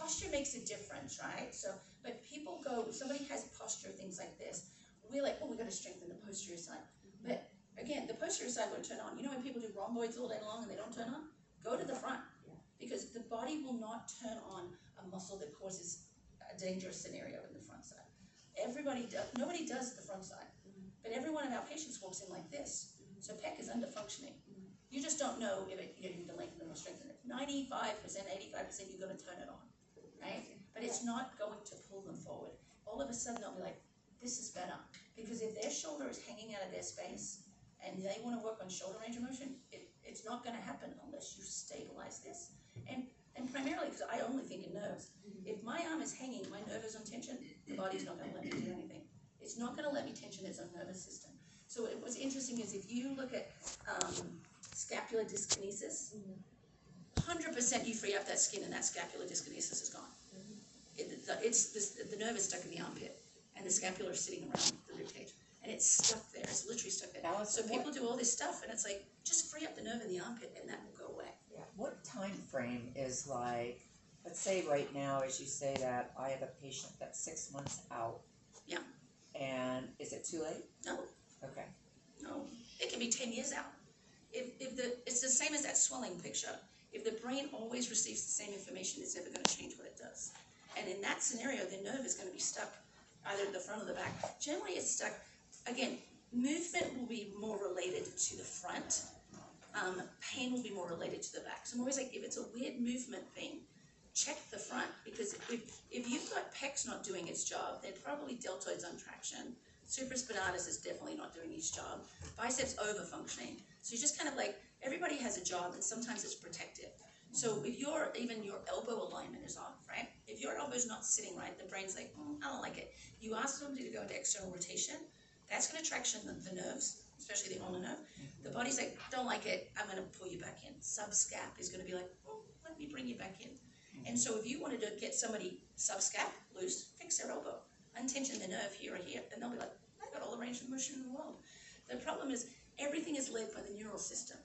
posture makes a difference, right? So, but people go, if somebody has posture, things like this, we're like, oh, we got to strengthen the posterior side. But again, the posterior side won't turn on. You know when people do rhomboids all day long and they don't turn on? Go to the front, because the body will not turn on a muscle that causes a dangerous scenario in the front side. Nobody does the front side, but every one of our patients walks in like this. So pec is under functioning. You just don't know if you need to lengthen it or strengthen it. 95%, 85%, you're going to turn it on, right? But it's not going to pull them forward. All of a sudden, they'll be like, this is better. Because if their shoulder is hanging out of their space and they want to work on shoulder range of motion, it's not going to happen unless you stabilize this. And primarily, because I only think in nerves, if my arm is hanging, my nerve is on tension, the body's not going to let me do anything. It's not going to let me tension its own nervous system. So what's interesting is if you look at scapular dyskinesis, 100% you free up that skin and that scapular dyskinesis is gone. The nerve is stuck in the armpit and the scapula is sitting around the rib cage. And it's stuck there, it's literally stuck there. So people do all this stuff and it's like, just free up the nerve in the armpit and that will go away. Yeah. What time frame is like, let's say right now, as you say that, I have a patient that's 6 months out. Yeah. And is it too late? No. Okay. No. It can be 10 years out. It's the same as that swelling picture. If the brain always receives the same information, it's never going to change what it does. And in that scenario, the nerve is going to be stuck either at the front or the back. Generally, it's stuck. Again, movement will be more related to the front. Pain will be more related to the back. So I'm always like, if it's a weird movement thing, check the front. Because if you've got pecs not doing its job, they're probably deltoids on traction. Supraspinatus is definitely not doing its job. Biceps over-functioning. So you're just kind of like, everybody has a job and sometimes it's protective. So if even your elbow alignment is off, right? If your elbow's not sitting right, the brain's like, I don't like it. You ask somebody to go into external rotation, that's going to traction the nerves, especially the ulnar nerve. The body's like, don't like it, I'm going to pull you back in. Subscap is going to be like, let me bring you back in. And so if you wanted to get somebody subscap loose, fix their elbow, untension the nerve here or here, and they'll be like, I got all the range of motion in the world. The problem is everything is led by the neural system.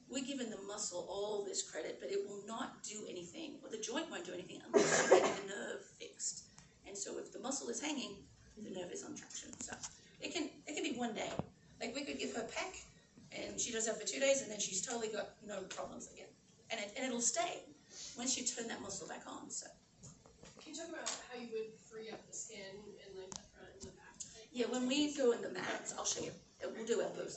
We're giving the muscle all this credit, but it will not do anything, or the joint won't do anything unless you get the nerve fixed. And so if the muscle is hanging, the nerve is on traction. So it can be one day. Like we could give her pec, and she does that for 2 days, and then she's totally got no problems again. And it'll stay once you turn that muscle back on. So. Can you talk about how you would free up the skin in like the front and the back? Yeah, when we go in the mats, I'll show you. We'll do elbows.